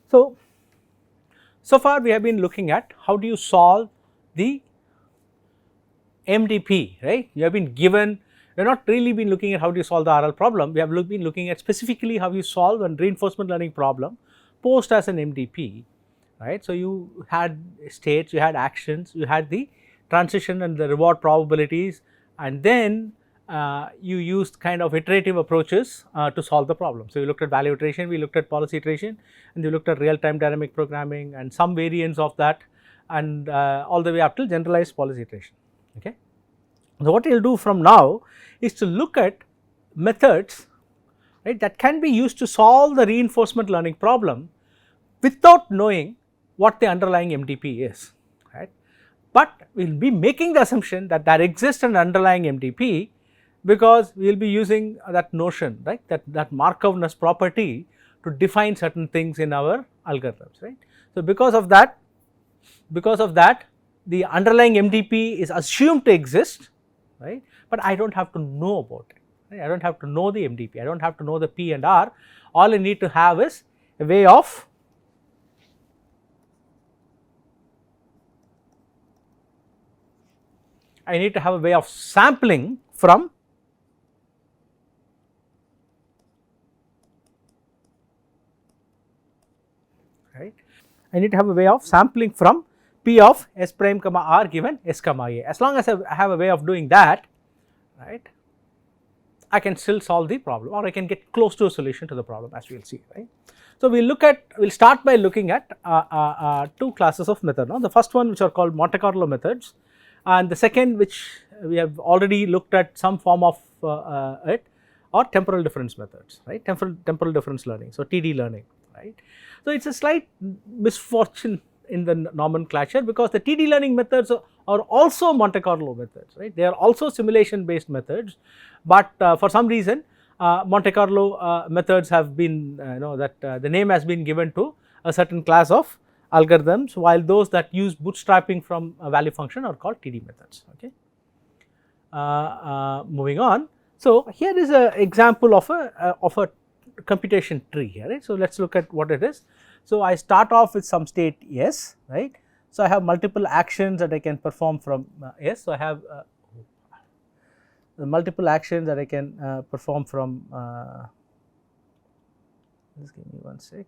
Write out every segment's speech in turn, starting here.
So far we have been looking at how do you solve the MDP, right. You have been given, we have not really been looking at how do you solve the RL problem, we have been looking at specifically how you solve a reinforcement learning problem posed as an MDP, right. So, you had states, you had actions, you had the transition and the reward probabilities, and then you used kind of iterative approaches to solve the problem. So, you looked at value iteration, we looked at policy iteration, and you looked at real time dynamic programming and some variants of that, and all the way up till generalized policy iteration. Okay. So, what you will do from now is to look at methods, right, that can be used to solve the reinforcement learning problem without knowing what the underlying MDP is, right. But we will be making the assumption that there exists an underlying MDP, because we will be using that notion, right, that Markowness property to define certain things in our algorithms, right. So, because of that the underlying MDP is assumed to exist, right, but I do not have to know about it, right? I do not have to know the MDP, I do not have to know the P and R, all I need to have is a way of sampling from P of S prime comma R given S comma A. As long as I have a way of doing that, right, I can still solve the problem, or I can get close to a solution to the problem, as we will see, right. So, we will start by looking at two classes of method. Now, the first one which are called Monte Carlo methods, and the second which we have already looked at some form of it, or temporal difference methods, right, temporal difference learning, so TD learning, right. So, it is a slight misfortune in the nomenclature, because the TD learning methods are also Monte Carlo methods, right. They are also simulation based methods, but for some reason Monte Carlo methods have been the name has been given to a certain class of algorithms, while those that use bootstrapping from a value function are called TD methods. Okay. Moving on. So, here is an example of a computation tree here, right. So, let us look at what it is. So, I start off with some state S, right. So, I have multiple actions that I can perform from S. So, I have the multiple actions that I can perform from, just give me one sec.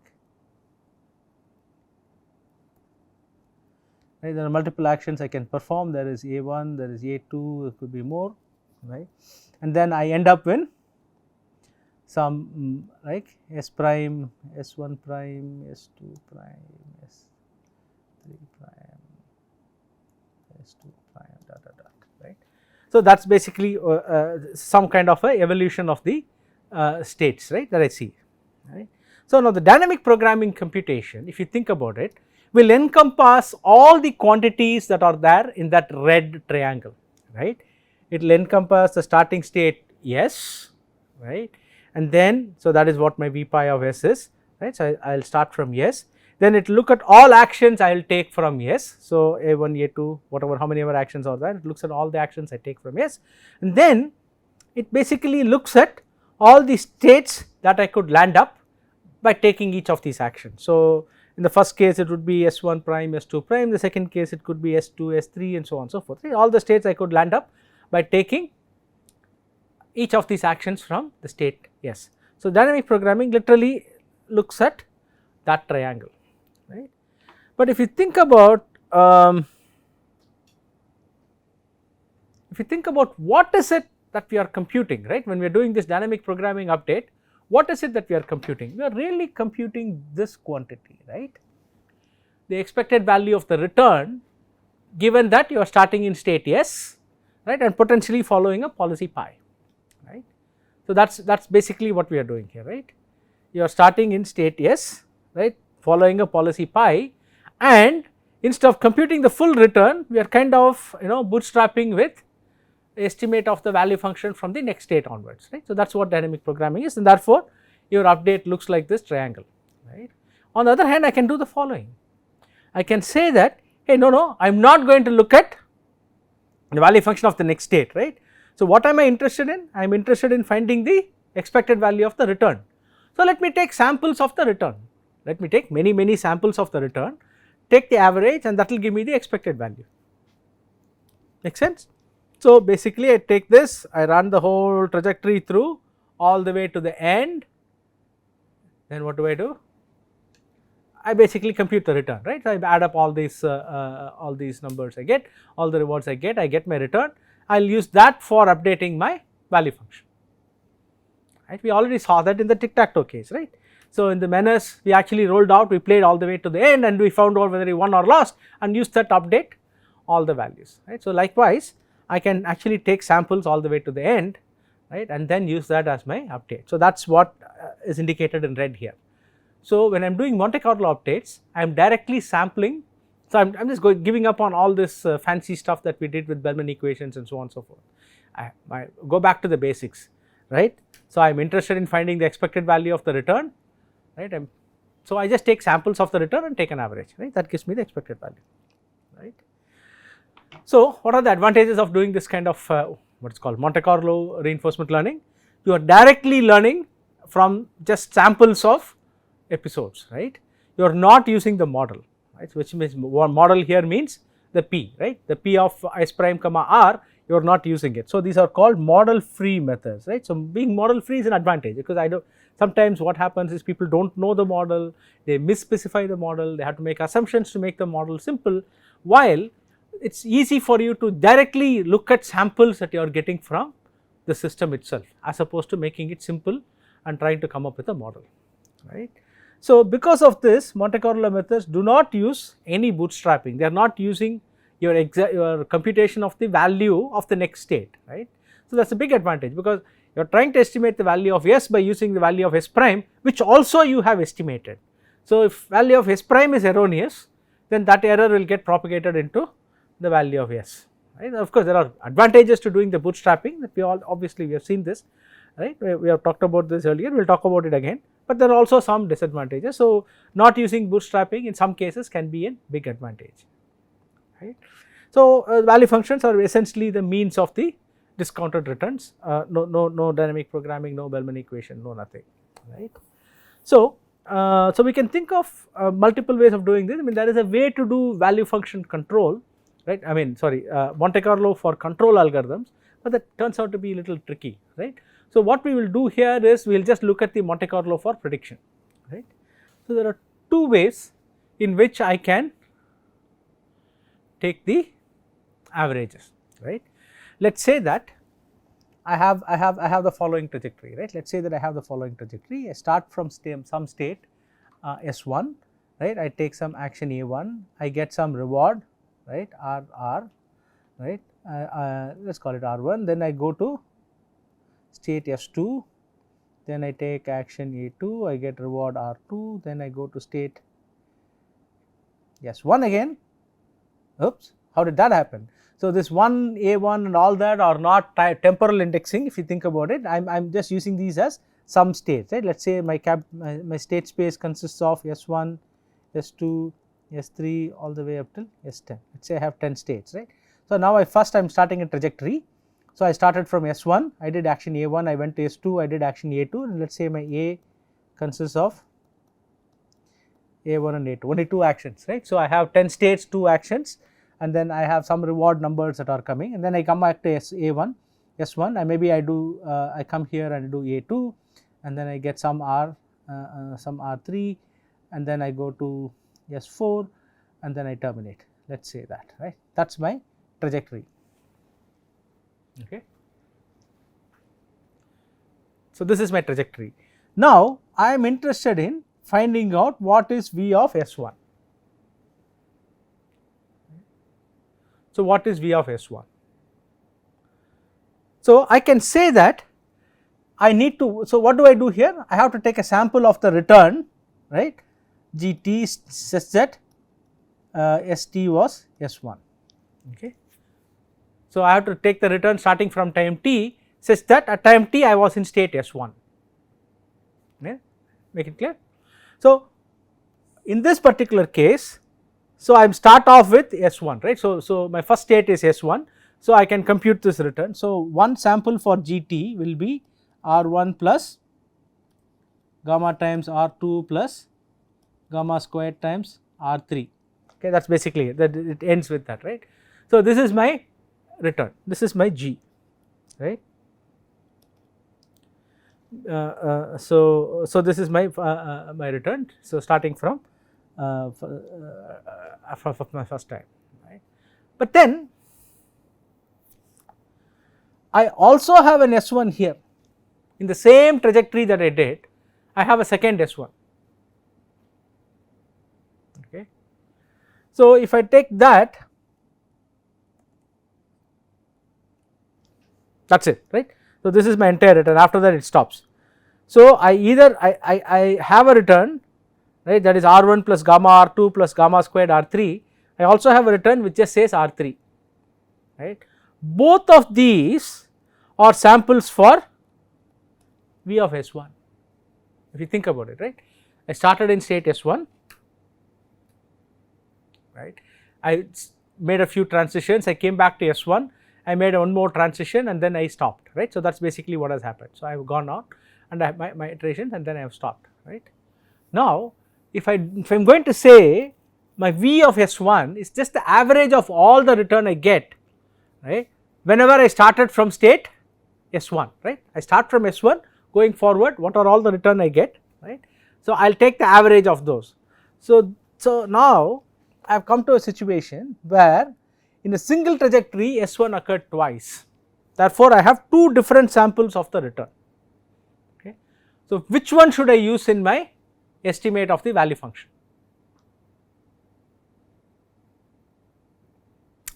Right, there are multiple actions I can perform, there is A1, there is A2, there could be more, right, and then I end up in some like S prime, S1 prime, S2 prime, S3 prime, S2 prime, dot dot dot, right. So, that is basically some kind of a evolution of the states, right, that I see, right. So, now the dynamic programming computation, if you think about it, will encompass all the quantities that are there in that red triangle, right. It will encompass the starting state S, right, and then, so that is what my V pi of S is, right. So, I will start from S, then it will look at all actions I will take from S. So, A1, A2, whatever, how many ever actions are there, it looks at all the actions I take from S, and then it basically looks at all the states that I could land up by taking each of these actions. So, in the first case it would be S1 prime, S2 prime, the second case it could be S2, S3 and so on and so forth, right. All the states I could land up by taking each of these actions from the state S. So, dynamic programming literally looks at that triangle, right. But if you think about what is it that we are computing, right, when we are doing this dynamic programming update, what is it that we are computing? We are really computing this quantity, right, the expected value of the return, given that you are starting in state S, right, and potentially following a policy pi, right. So, that is basically what we are doing here, right. You are starting in state S, right, following a policy pi, and instead of computing the full return, we are kind of bootstrapping with estimate of the value function from the next state onwards, right. So, that is what dynamic programming is, and therefore, your update looks like this triangle, right. On the other hand, I can do the following, I can say that, hey, no, I am not going to look at the value function of the next state, right. So, what am I interested in? I am interested in finding the expected value of the return. So, let me take samples of the return, let me take many samples of the return, take the average, and that will give me the expected value. Make sense? So, basically I take this, I run the whole trajectory through all the way to the end, then what do? I basically compute the return, right. So, I add up all these numbers I get, all the rewards I get my return. I will use that for updating my value function, right. We already saw that in the tic-tac-toe case, right. So, in the menace we actually rolled out, we played all the way to the end and we found out whether we won or lost and used that to update all the values, right. So, likewise I can actually take samples all the way to the end, right, and then use that as my update. So, that is what is indicated in red here. So, when I am doing Monte Carlo updates, I am directly sampling. So, I am just giving up on all this fancy stuff that we did with Bellman equations and so on and so forth. I go back to the basics, right. So, I am interested in finding the expected value of the return, right. So, I just take samples of the return and take an average, right, that gives me the expected value, right. So, what are the advantages of doing this kind of what is called Monte Carlo reinforcement learning? You are directly learning from just samples of episodes, right. You are not using the model, right, which means model here means the P, right, the P of S prime comma R, you are not using it. So, these are called model free methods, right. So, being model free is an advantage, because I do sometimes what happens is people do not know the model, they misspecify the model, they have to make assumptions to make the model simple, while it is easy for you to directly look at samples that you are getting from the system itself, as opposed to making it simple and trying to come up with a model, right. So, because of this, Monte Carlo methods do not use any bootstrapping, they are not using your computation of the value of the next state, right. So, that is a big advantage, because you are trying to estimate the value of S by using the value of S prime, which also you have estimated. So, if value of S prime is erroneous, then that error will get propagated into the value of S, right. Of course, there are advantages to doing the bootstrapping, that we all obviously we have seen this, right. We have talked about this earlier, we will talk about it again, but there are also some disadvantages. So, not using bootstrapping in some cases can be a big advantage, right. So, value functions are essentially the means of the discounted returns, no dynamic programming, no Bellman equation, no nothing, right. So, so we can think of multiple ways of doing this. I mean, there is a way to do value function control, right, I mean sorry Monte Carlo for control algorithms, but that turns out to be a little tricky, right. So, what we will do here is we will just look at the Monte Carlo for prediction, right. So, there are two ways in which I can take the averages, right. Let us say that I have the following trajectory, right. Let us say that I have the following trajectory. I start from some state S1, right. I take some action A1, I get some reward, right, R, right. Let us call it R1. Then I go to state S2, then I take action A2, I get reward R2, then I go to state S1 again. Oops, how did that happen? So, this 1 A1 and all that are not temporal indexing, if you think about it. I am just using these as some states, right. Let us say my state space consists of S1, S2, S3 all the way up till S10. Let us say I have 10 states, right. So, now I am starting a trajectory. So, I started from S1, I did action A1, I went to S2, I did action A2, and let us say my A consists of A1 and A2, only 2 actions, right. So, I have 10 states, 2 actions, and then I have some reward numbers that are coming, and then I come back to S1, and maybe I do I come here and do A2, and then I get some R3, and then I go to S4, and then I terminate. Let us say that, right. That is my trajectory. Okay. So, this is my trajectory. Now, I am interested in finding out what is V of S1. So, what is V of S1? So, I can say that I need to, so what do I do here? I have to take a sample of the return, right, GT such that ST was S1, okay. So, I have to take the return starting from time t such that at time t I was in state S1, yeah, make it clear. So, in this particular case, so I am start off with S1, right. So, my first state is S1, so I can compute this return. So, one sample for GT will be R1 plus gamma times R2 plus gamma squared times R3, okay, that is basically it, that it ends with that, right. So, this is my return, this is my G, right. So this is my my return, so starting from my first time, right. But then I also have an S1 here in the same trajectory that I did, I have a second S1, okay. So, if I take that, that is it, right. So, this is my entire return, after that it stops. So, I either I have a return, right, that is R1 plus gamma R2 plus gamma squared R3, I also have a return which just says R3, right. Both of these are samples for V of S1, if you think about it, right. I started in state S1, right, I made a few transitions, I came back to S1, I made one more transition and then I stopped, right. So, that is basically what has happened. So, I have gone on and I have my iterations and then I have stopped, right. Now, if I am going to say my V of S1 is just the average of all the return I get, right, whenever I started from state S1, right, I start from S1 going forward, what are all the return I get, right. So, I will take the average of those. So, now I have come to a situation where in a single trajectory S1 occurred twice, therefore, I have two different samples of the return, okay. So, which one should I use in my estimate of the value function?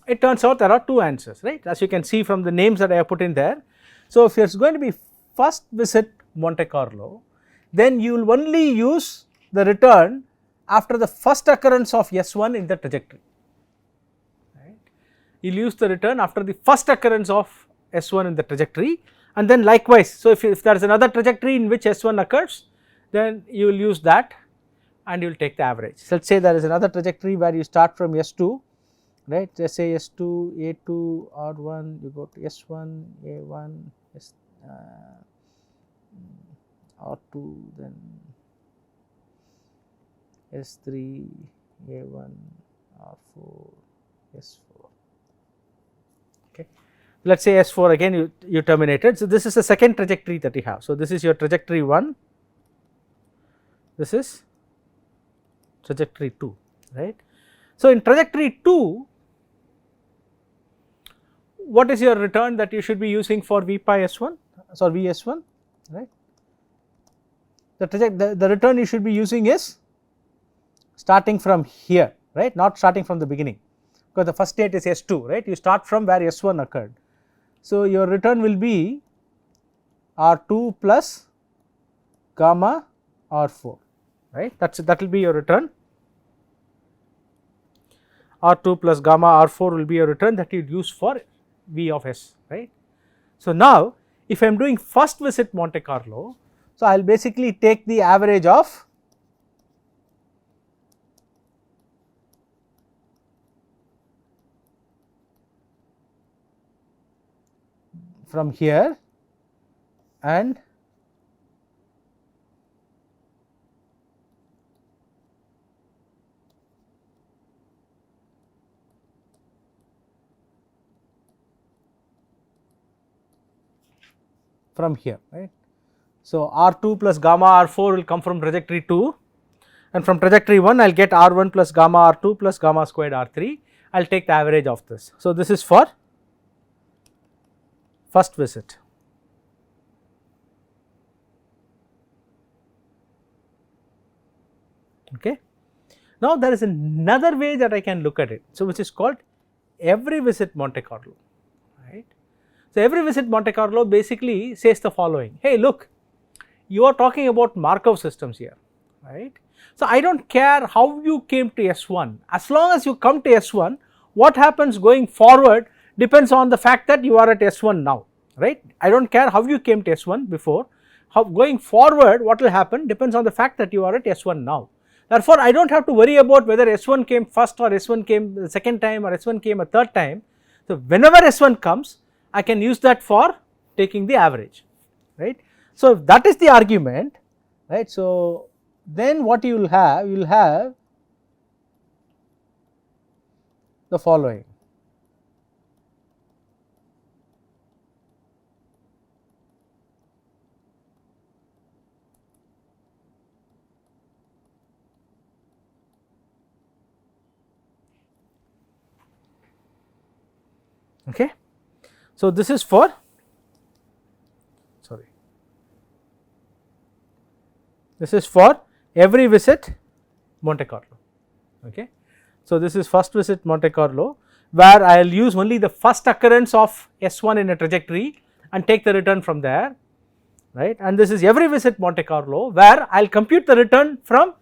It turns out there are two answers, right, as you can see from the names that I have put in there. So, if it is going to be first visit Monte Carlo, then you will only use the return after the first occurrence of S1 in the trajectory, right. You will use the return after the first occurrence of S1 in the trajectory, and then likewise. So, if there is another trajectory in which S1 occurs, then you will use that and you will take the average. So, let us say there is another trajectory where you start from S2, right, just say S2, A2, R1, you go to S1, A1, R2, then S3, A1, R4, S4, okay. Let us say S4 again you terminated. So, this is the second trajectory that you have. So, this is your trajectory 1, this is trajectory 2, right. So, in trajectory 2, what is your return that you should be using for V pi S1, sorry VS1, right. The return you should be using is starting from here, right, not starting from the beginning, because the first state is S2, right, you start from where S1 occurred. So, your return will be R2 plus gamma R4, right, that will be your return. R2 plus gamma R4 will be your return that you use for V of S, right. So, now if I am doing first visit Monte Carlo, so I will basically take the average of from here and from here, right. So, R2 plus gamma R4 will come from trajectory 2, and from trajectory 1 I will get R1 plus gamma R2 plus gamma squared R3, I will take the average of this. So, this is for first visit. Okay. Now, there is another way that I can look at it, so which is called every visit Monte Carlo, right. So, every visit Monte Carlo basically says the following: hey, look, you are talking about Markov systems here, right. So, I do not care how you came to S1, as long as you come to S1, what happens going forward depends on the fact that you are at S1 now, right. I do not care how you came to S1 before, how going forward what will happen depends on the fact that you are at S1 now. Therefore, I do not have to worry about whether S1 came first or S1 came the second time or S1 came a third time. So, whenever S1 comes, I can use that for taking the average, right. So, if that is the argument, right. So, then what you will have? You will have the following. Okay. So, this is for this is for every visit Monte Carlo. Okay. So, this is first visit Monte Carlo, where I will use only the first occurrence of S1 in a trajectory and take the return from there, right, and this is every visit Monte Carlo, where I will compute the return from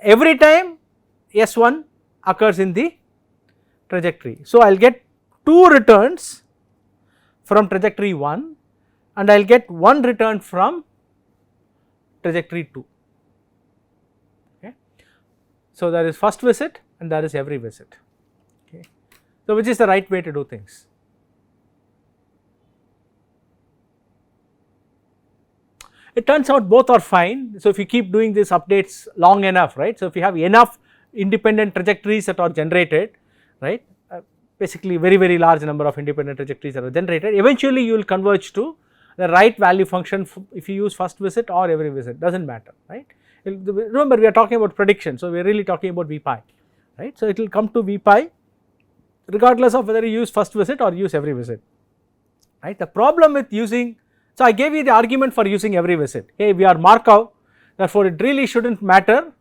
every time S1 occurs in the trajectory. So, I will get 2 returns from trajectory 1 and I will get 1 return from trajectory 2. Okay. So, there is first visit and there is every visit. Okay. So, which is the right way to do things? It turns out both are fine. So, if you keep doing these updates long enough, right. So, if you have enough independent trajectories that are generated, right, basically very large number of independent trajectories that are generated, eventually you will converge to the right value function if you use first visit or every visit, does not matter, right. Remember, we are talking about prediction, so we are really talking about V pi, right. So, it will come to V pi regardless of whether you use first visit or use every visit, right. The problem with using, so I gave you the argument for using every visit. Hey, we are Markov, therefore it really should not matter,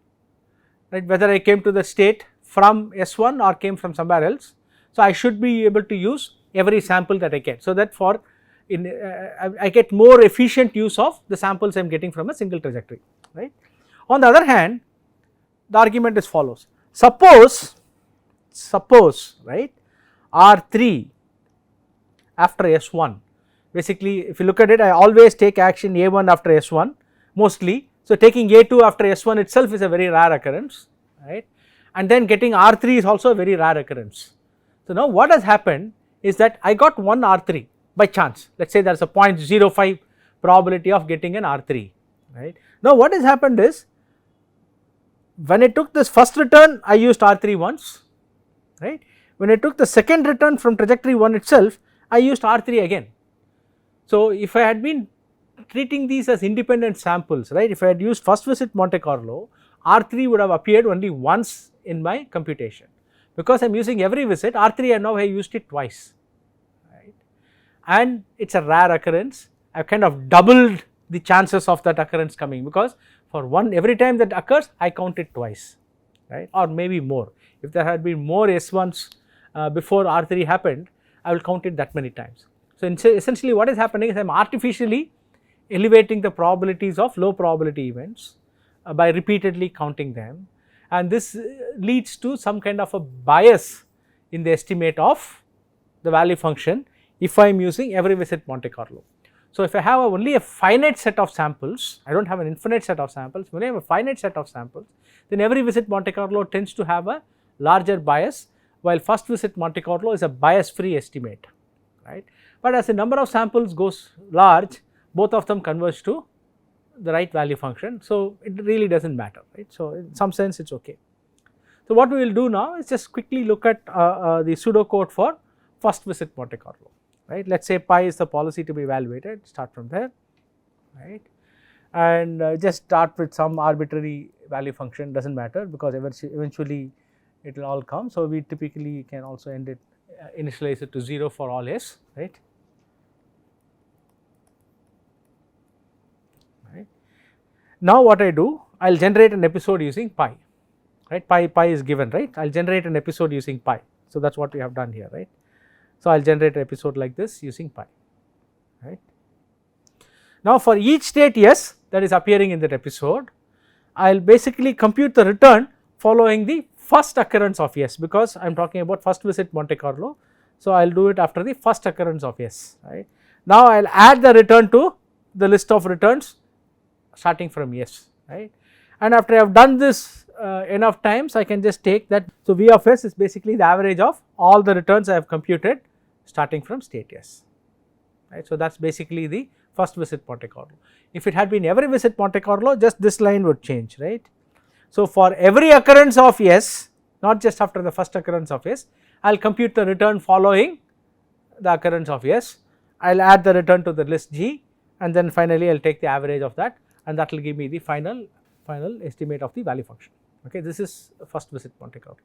right, whether I came to the state from S1 or came from somewhere else. So, I should be able to use every sample that I get. So, that for I get more efficient use of the samples I am getting from a single trajectory, right. On the other hand, the argument is follows. Suppose right, R3 after S1, basically if you look at it, I always take action A1 after S1 mostly. So, taking A2 after S1 itself is a very rare occurrence, right, and then getting R3 is also a very rare occurrence. So, now what has happened is that I got one R3 by chance, let us say there is a 0.05 probability of getting an R3, right. Now, what has happened is when I took this first return I used R3 once, right, when I took the second return from trajectory 1 itself I used R3 again. So, if I had been treating these as independent samples, right, if I had used first visit Monte Carlo, R3 would have appeared only once in my computation. Because I am using every visit, R3 and now I used it twice, right, and it is a rare occurrence. I have kind of doubled the chances of that occurrence coming, because for every time that occurs I count it twice, right, or maybe more. If there had been more S1s before R3 happened, I will count it that many times. So, essentially what is happening is I am artificially elevating the probabilities of low probability events by repeatedly counting them, and this leads to some kind of a bias in the estimate of the value function if I am using every visit Monte Carlo. So, if I have only a finite set of samples, I do not have an infinite set of samples, when I have a finite set of samples, then every visit Monte Carlo tends to have a larger bias, while first visit Monte Carlo is a bias free estimate, right. But as the number of samples goes large, both of them converge to the right value function. So, it really does not matter, right. So, in some sense it is okay. So, what we will do now is just quickly look at the pseudocode for first visit Monte Carlo, right. Let us say pi is the policy to be evaluated, start from there, right, and just start with some arbitrary value function, does not matter, because eventually it will all come. So, we typically can also end it, initialize it to 0 for all s, right. Now, what I do, I will generate an episode using pi, right, pi is given, right, I will generate an episode using pi. So, that is what we have done here, right. So, I will generate an episode like this using pi, right. Now, for each state S that is appearing in that episode, I will basically compute the return following the first occurrence of S, because I am talking about first visit Monte Carlo. So, I will do it after the first occurrence of S, right. Now, I will add the return to the list of returns starting from S, right, and after I have done this enough times, I can just take that. So, V of S is basically the average of all the returns I have computed starting from state S, right. So, that is basically the first visit Monte Carlo. If it had been every visit Monte Carlo, just this line would change, right. So, for every occurrence of S, not just after the first occurrence of S, I will compute the return following the occurrence of S, I will add the return to the list G, and then finally I will take the average of that, and that will give me the final estimate of the value function. Okay, this is first visit Monte Carlo.